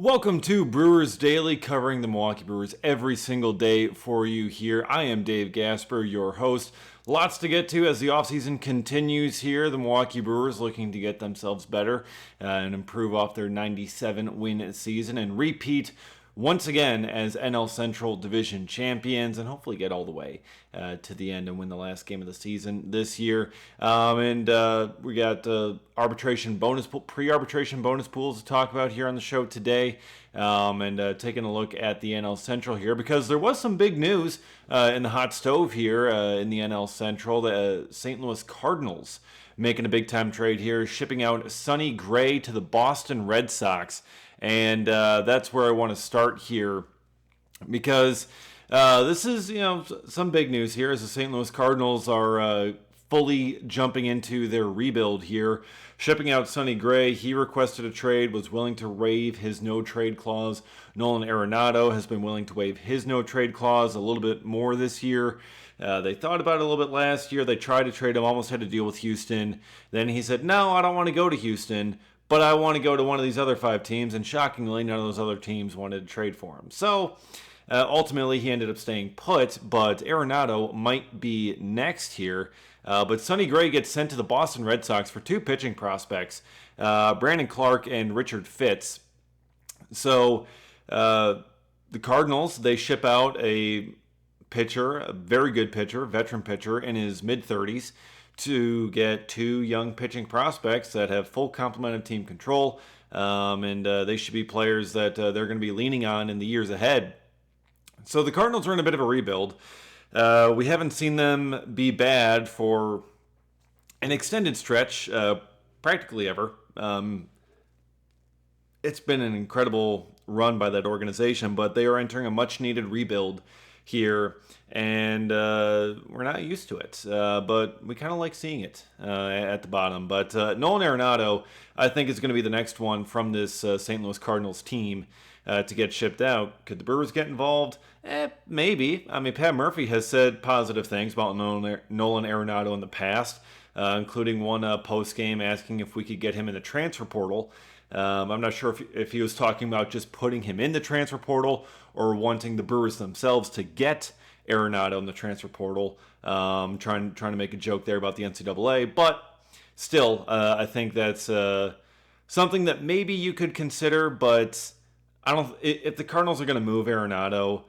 Welcome to Brewers Daily, covering the Milwaukee Brewers every single day for you here. I am Dave Gasper, your host. Lots to get to as the offseason continues here. The Milwaukee Brewers looking to get themselves better and improve off their 97-win season and repeat once again as NL Central Division champions, and hopefully get all the way to the end and win the last game of the season this year. We got pre-arbitration bonus pools to talk about here on the show today, taking a look at the NL Central here because there was some big news in the hot stove here in the NL Central. The St. Louis Cardinals making a big-time trade here, shipping out Sonny Gray to the Boston Red Sox. And that's where I want to start here because this is, some big news here as the St. Louis Cardinals are fully jumping into their rebuild here. Shipping out Sonny Gray, he requested a trade, was willing to waive his no-trade clause. Nolan Arenado has been willing to waive his no-trade clause a little bit more this year. They thought about it a little bit last year. They tried to trade him, almost had to deal with Houston. Then he said, no, I don't want to go to Houston, but I want to go to one of these other 5 teams, and shockingly, none of those other teams wanted to trade for him. So, ultimately, he ended up staying put, but Arenado might be next here. But Sonny Gray gets sent to the Boston Red Sox for 2 pitching prospects, Brandon Clark and Richard Fitz. So, the Cardinals, they ship out a pitcher, a very good pitcher, veteran pitcher in his mid-30s, to get 2 young pitching prospects that have full complement of team control, they should be players that they're going to be leaning on in the years ahead. So the Cardinals are in a bit of a rebuild. We haven't seen them be bad for an extended stretch, practically ever. It's been an incredible run by that organization, but they are entering a much-needed rebuild here, and we're not used to it, but we kind of like seeing it at the bottom. But Nolan Arenado, I think, is going to be the next one from this St. Louis Cardinals team to get shipped out. Could the Brewers get involved? Maybe. I mean, Pat Murphy has said positive things about Nolan Arenado in the past, including one post-game asking if we could get him in the transfer portal. I'm not sure if he was talking about just putting him in the transfer portal or wanting the Brewers themselves to get Arenado in the transfer portal. Trying to make a joke there about the NCAA, but still, I think that's something that maybe you could consider. But I don't. If the Cardinals are going to move Arenado,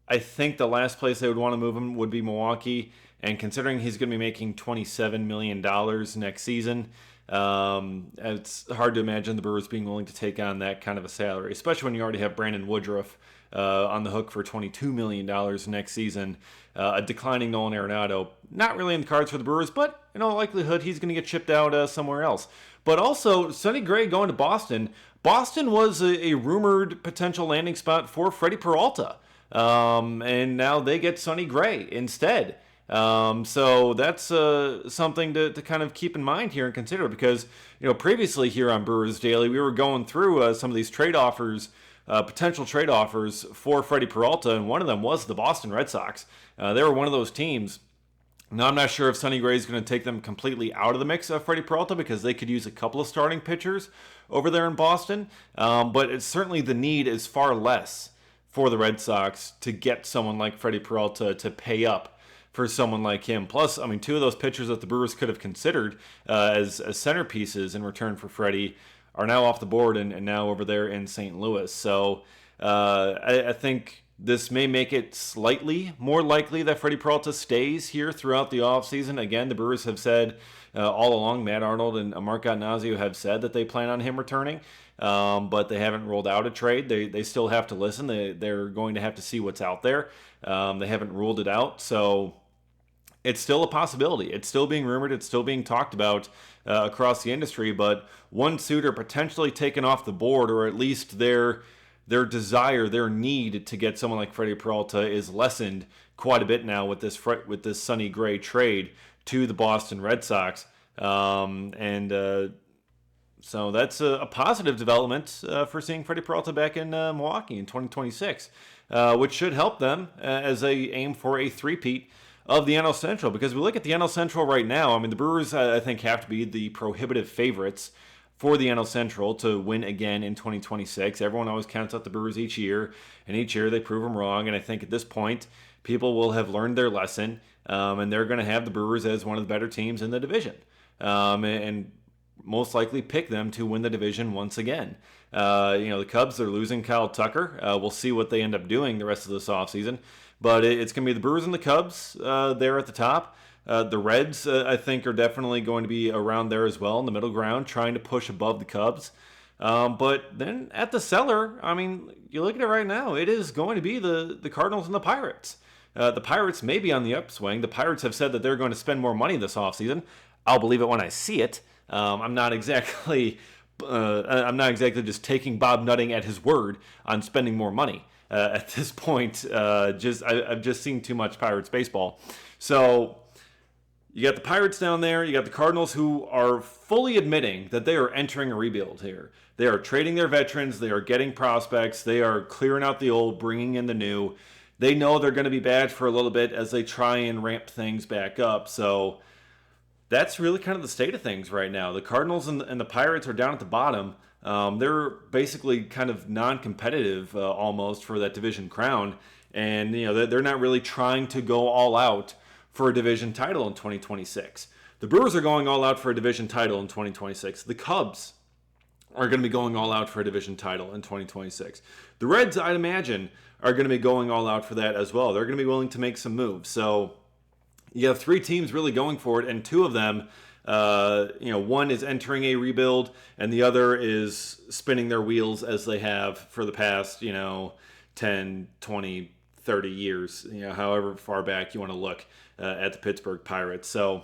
I think the last place they would want to move him would be Milwaukee. And considering he's going to be making $27 million next season, it's hard to imagine the Brewers being willing to take on that kind of a salary, especially when you already have Brandon Woodruff on the hook for $22 million next season. A declining Nolan Arenado, not really in the cards for the Brewers, but in all likelihood, he's going to get shipped out somewhere else. But also, Sonny Gray going to Boston. Boston was a rumored potential landing spot for Freddie Peralta, and now they get Sonny Gray instead. So that's something to kind of keep in mind here and consider, because previously here on Brewers Daily we were going through some of these trade offers, potential trade offers for Freddie Peralta, and one of them was the Boston Red Sox. They were one of those teams. Now, I'm not sure if Sonny Gray is going to take them completely out of the mix of Freddie Peralta, because they could use a couple of starting pitchers over there in Boston, but it's certainly the need is far less for the Red Sox to get someone like Freddie Peralta to pay up for someone like him. Plus, I mean, 2 of those pitchers that the Brewers could have considered as centerpieces in return for Freddie are now off the board and now over there in St. Louis. So I think this may make it slightly more likely that Freddie Peralta stays here throughout the offseason. Again, the Brewers have said all along, Matt Arnold and Mark Attanasio have said that they plan on him returning, but they haven't rolled out a trade. They still have to listen. They're going to have to see what's out there. They haven't ruled it out, so it's still a possibility. It's still being rumored. It's still being talked about across the industry, but one suitor potentially taken off the board, or at least their desire, their need to get someone like Freddie Peralta is lessened quite a bit now with this Sonny Gray trade to the Boston Red Sox. So that's a positive development for seeing Freddie Peralta back in Milwaukee in 2026, which should help them as they aim for a three-peat of the NL Central. Because we look at the NL Central right now, I mean, the Brewers, I think, have to be the prohibitive favorites for the NL Central to win again in 2026. Everyone always counts out the Brewers each year, and each year they prove them wrong. And I think at this point, people will have learned their lesson, and they're going to have the Brewers as one of the better teams in the division, and most likely pick them to win the division once again. The Cubs are losing Kyle Tucker. We'll see what they end up doing the rest of this offseason. But it's going to be the Brewers and the Cubs there at the top. The Reds, I think, are definitely going to be around there as well in the middle ground, trying to push above the Cubs. But then at the cellar, I mean, you look at it right now, it is going to be the Cardinals and the Pirates. The Pirates may be on the upswing. The Pirates have said that they're going to spend more money this offseason. I'll believe it when I see it. I'm not exactly just taking Bob Nutting at his word on spending more money. At this point, I've just seen too much Pirates baseball. So you got the Pirates down there. You got the Cardinals, who are fully admitting that they are entering a rebuild here. They are trading their veterans. They are getting prospects. They are clearing out the old, bringing in the new. They know they're going to be bad for a little bit as they try and ramp things back up. So that's really kind of the state of things right now. The Cardinals and the Pirates are down at the bottom. They're basically kind of non-competitive almost for that division crown. And, they're not really trying to go all out for a division title in 2026. The Brewers are going all out for a division title in 2026. The Cubs are going to be going all out for a division title in 2026. The Reds, I'd imagine, are going to be going all out for that as well. They're going to be willing to make some moves. So you have three teams really going for it, and two of them, one is entering a rebuild, and the other is spinning their wheels as they have for the past, 10, 20, 30 years, however far back you want to look at the Pittsburgh Pirates. So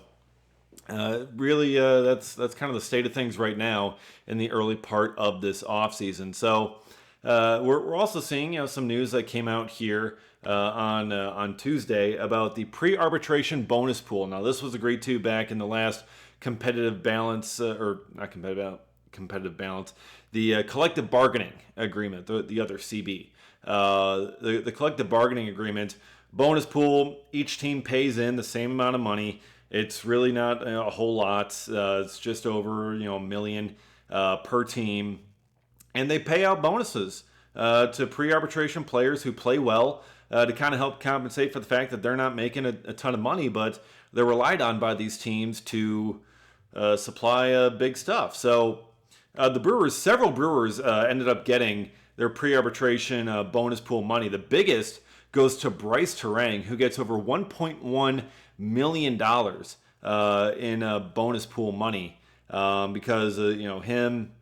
really, that's kind of the state of things right now in the early part of this offseason. So we're also seeing some news that came out here on Tuesday about the pre-arbitration bonus pool. Now, this was agreed to back in the last competitive balance, competitive balance, the collective bargaining agreement, the other CB. The collective bargaining agreement, bonus pool, each team pays in the same amount of money. It's really not a whole lot. It's just over $1 million per team. And they pay out bonuses to pre-arbitration players who play well to kind of help compensate for the fact that they're not making a ton of money, but they're relied on by these teams to supply big stuff. So several Brewers ended up getting their pre-arbitration bonus pool money. The biggest goes to Bryce Terang, who gets over $1.1 million in bonus pool money because him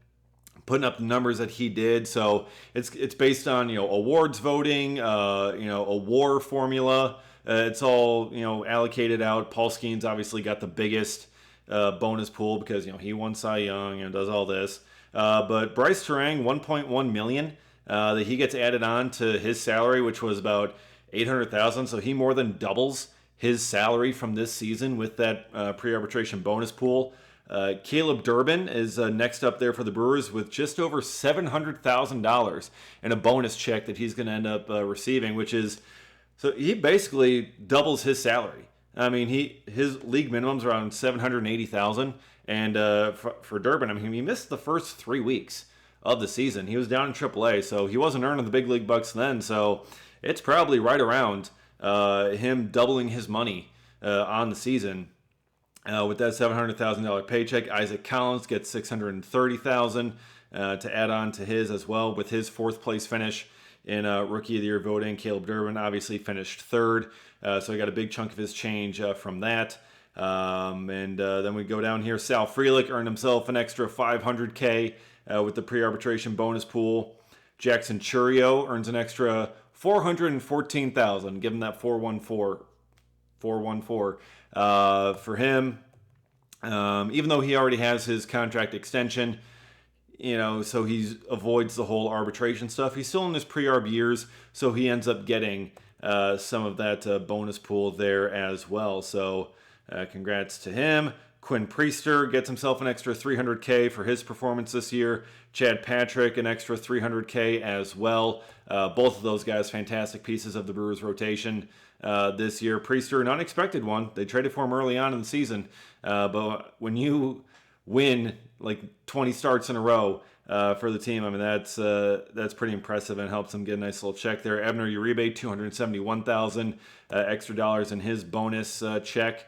putting up the numbers that he did. So it's based on awards voting, a WAR formula. It's all allocated out. Paul Skeens obviously got the biggest bonus pool because he won Cy Young, does all this. But Bryce Terang, $1.1 million that he gets added on to his salary, which was about $800,000. So he more than doubles his salary from this season with that pre-arbitration bonus pool. Caleb Durbin is next up there for the Brewers with just over $700,000 in a bonus check that he's going to end up receiving, so he basically doubles his salary. I mean, his league minimums are around $780,000, and for Durbin, I mean, he missed the first 3 weeks of the season. He was down in AAA, so he wasn't earning the big league bucks then. So it's probably right around him doubling his money on the season. With that $700,000 paycheck, Isaac Collins gets $630,000 to add on to his as well with his fourth place finish in Rookie of the Year voting. Caleb Durbin obviously finished third, so he got a big chunk of his change from that. Then we go down here. Sal Frelick earned himself an extra $500K with the pre-arbitration bonus pool. Jackson Churio earns an extra $414,000. Give him that 414 for him. Even though he already has his contract extension, so he avoids the whole arbitration stuff. He's still in his pre-arb years, so he ends up getting some of that bonus pool there as well. So congrats to him. Quinn Priester gets himself an extra $300K for his performance this year. Chad Patrick, an extra $300K as well. Both of those guys, fantastic pieces of the Brewers rotation this year. Priester, an unexpected one. They traded for him early on in the season. But when you win like 20 starts in a row for the team. I mean, that's pretty impressive and helps him get a nice little check there. Abner Uribe, $271,000 extra dollars in his bonus check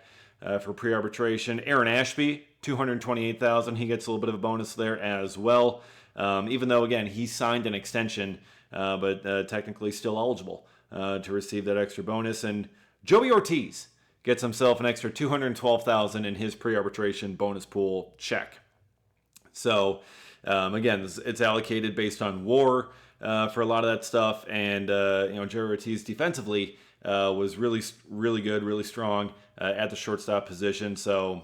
for pre-arbitration. Aaron Ashby, $228,000. He gets a little bit of a bonus there as well. Even though, again, he signed an extension, but technically still eligible to receive that extra bonus. And Joey Ortiz gets himself an extra $212,000 in his pre-arbitration bonus pool check. So, again, it's allocated based on WAR for a lot of that stuff. And, Joey Ortiz defensively was really, really good, really strong at the shortstop position. So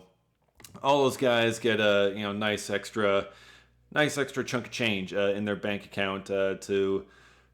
all those guys get a nice extra chunk of change in their bank account to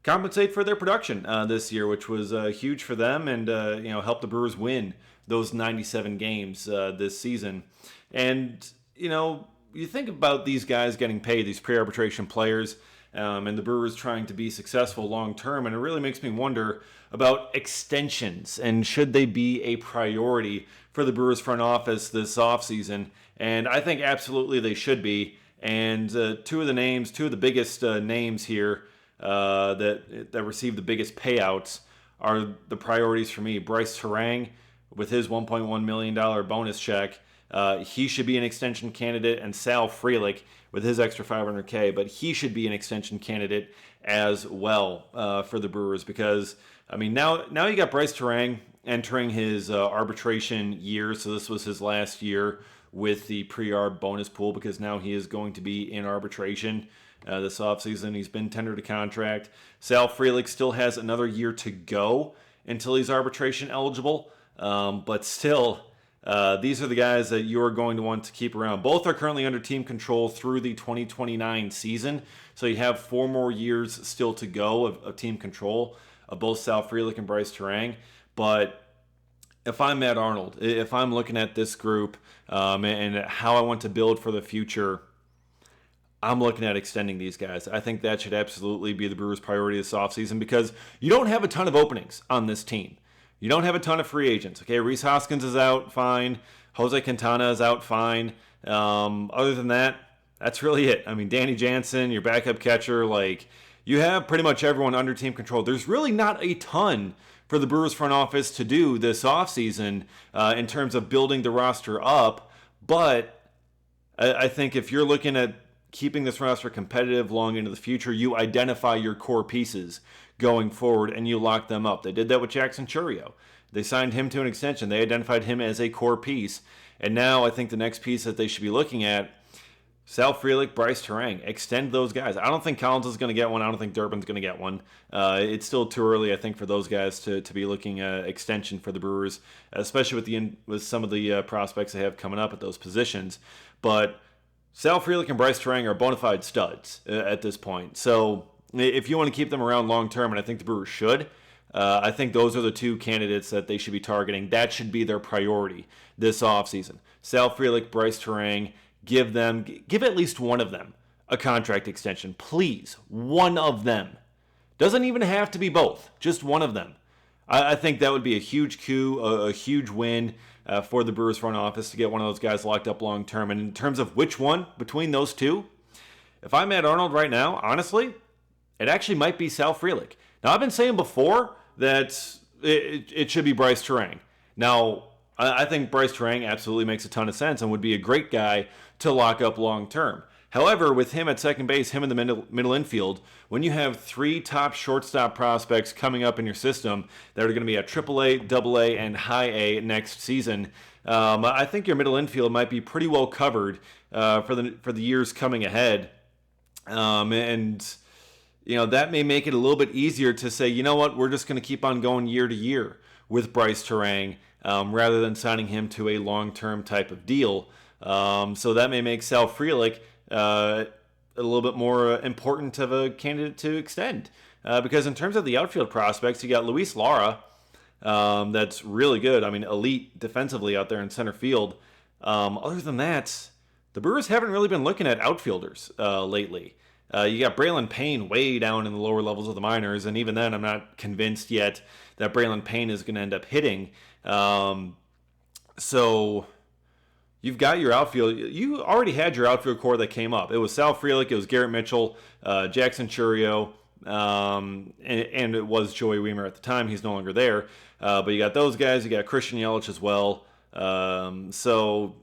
compensate for their production this year, which was huge for them, and helped the Brewers win those 97 games this season. And you think about these guys getting paid, these pre-arbitration players, and the Brewers trying to be successful long term, and it really makes me wonder about extensions and should they be a priority for the Brewers front office this offseason. And I think absolutely they should be. And two of the biggest names here that receive the biggest payouts are the priorities for me. Bryce Terang with his $1.1 million bonus check. He should be an extension candidate, and Sal Frelick with his extra $500K, but he should be an extension candidate as well for the Brewers, because now you got Bryce Terang entering his arbitration year, so this was his last year with the pre-arb bonus pool, because now he is going to be in arbitration this offseason. He's been tendered a contract. Sal Frelick still has another year to go until he's arbitration eligible, but still, these are the guys that you are going to want to keep around. Both are currently under team control through the 2029 season, so you have 4 more years still to go of team control of both Sal Frelick and Bryce Terang. But if I'm Matt Arnold, if I'm looking at this group and how I want to build for the future, I'm looking at extending these guys. I think that should absolutely be the Brewers' priority this offseason, because you don't have a ton of openings on this team. You don't have a ton of free agents. Okay, Rhys Hoskins is out, fine. Jose Quintana is out, fine. Other than that, that's really it. Danny Jansen, your backup catcher, you have pretty much everyone under team control. There's really not a ton for the Brewers front office to do this offseason in terms of building the roster up. But I think if you're looking at keeping this roster competitive long into the future, you identify your core pieces going forward and you lock them up. They did that with Jackson Chourio. They signed him to an extension. They identified him as a core piece. And now I think the next piece that they should be looking at, Sal Frelick, Bryce Terang, extend those guys. I don't think Collins is going to get one. I don't think Durbin's going to get one. It's still too early, I think, for those guys to be looking at extension for the Brewers, especially with some of the prospects they have coming up at those positions. But Sal Frelick and Bryce Terang are bona fide studs at this point. So if you want to keep them around long term, and I think the Brewers should, I think those are the two candidates that they should be targeting. That should be their priority this offseason. Sal Frelick, Bryce Terang, give at least one of them a contract extension. Please, one of them. Doesn't even have to be both, just one of them. I think that would be a huge coup, a huge win for the Brewers front office to get one of those guys locked up long term. And in terms of which one between those two, if I'm Matt Arnold right now, honestly, it actually might be Sal Frelick. Now, I've been saying before that it should be Bryce Terang. Now, I think Bryce Terang absolutely makes a ton of sense and would be a great guy to lock up long term. However, with him at second base, him in the middle infield, when you have 3 top shortstop prospects coming up in your system that are going to be at AAA, AA, and High A next season, I think your middle infield might be pretty well covered for the years coming ahead. And that may make it a little bit easier to say, you know what, we're just going to keep on going year to year with Bryce Terang rather than signing him to a long-term type of deal. So that may make Sal Frelick a little bit more important of a candidate to extend. Because in terms of the outfield prospects, you got Luis Lara, that's really good. Elite defensively out there in center field. Other than that, the Brewers haven't really been looking at outfielders lately. You got Braylon Payne way down in the lower levels of the minors, and even then I'm not convinced yet that Braylon Payne is going to end up hitting. So you've got your outfield. You already had your outfield core that came up. It was Sal Frelick, it was Garrett Mitchell, Jackson Churio, and it was Joey Weimer at the time. He's no longer there. But you got those guys. You got Christian Yelich as well. So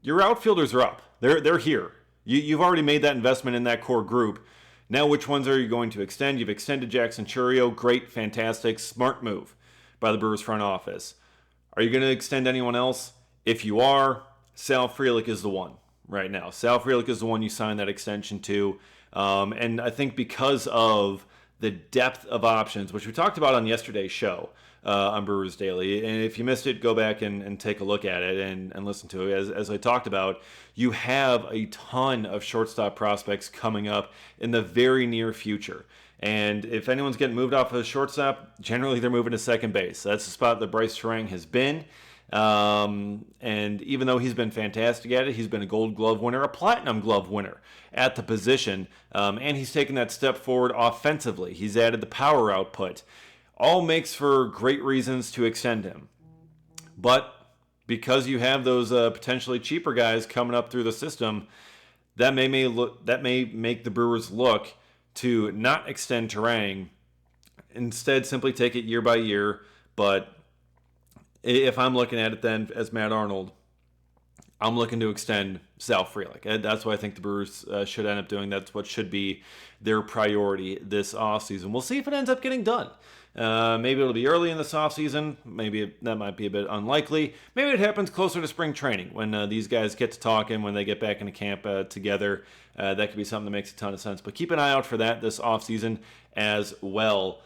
your outfielders are up. They're here. You've already made that investment in that core group. Now, which ones are you going to extend? You've extended Jackson Churio. Great, fantastic, smart move by the Brewers front office. Are you going to extend anyone else? If you are, Sal Frelick is the one right now. Sal Frelick is the one you signed that extension to. And I think because of the depth of options, which we talked about on yesterday's show on Brewers Daily, and if you missed it, go back and take a look at it and listen to it. As I talked about, you have a ton of shortstop prospects coming up in the very near future. And if anyone's getting moved off of a shortstop, generally they're moving to second base. That's the spot that Bryce Terang has been. And even though he's been fantastic at it, he's been a Gold Glove winner, a Platinum Glove winner at the position, and he's taken that step forward offensively. He's added the power output. All makes for great reasons to extend him. But because you have those potentially cheaper guys coming up through the system, that may make the Brewers look to not extend Terang, instead simply take it year by year. But if I'm looking at it then as Matt Arnold, I'm looking to extend Sal Frelick. And that's what I think the Brewers should end up doing. That's what should be their priority this offseason. We'll see if it ends up getting done. Maybe it'll be early in this offseason. Maybe that might be a bit unlikely. Maybe it happens closer to spring training when these guys get to talking, when they get back into camp together. That could be something that makes a ton of sense. But keep an eye out for that this offseason as well.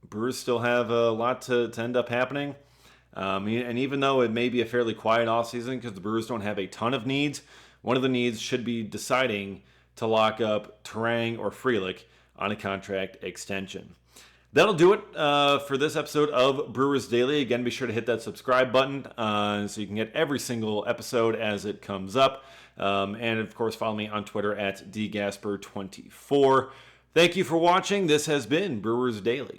Brewers still have a lot to end up happening. And even though it may be a fairly quiet offseason because the Brewers don't have a ton of needs, one of the needs should be deciding to lock up Terang or Frelick on a contract extension. That'll do it for this episode of Brewers Daily. Again, be sure to hit that subscribe button so you can get every single episode as it comes up. And, of course, follow me on Twitter at dgasper24. Thank you for watching. This has been Brewers Daily.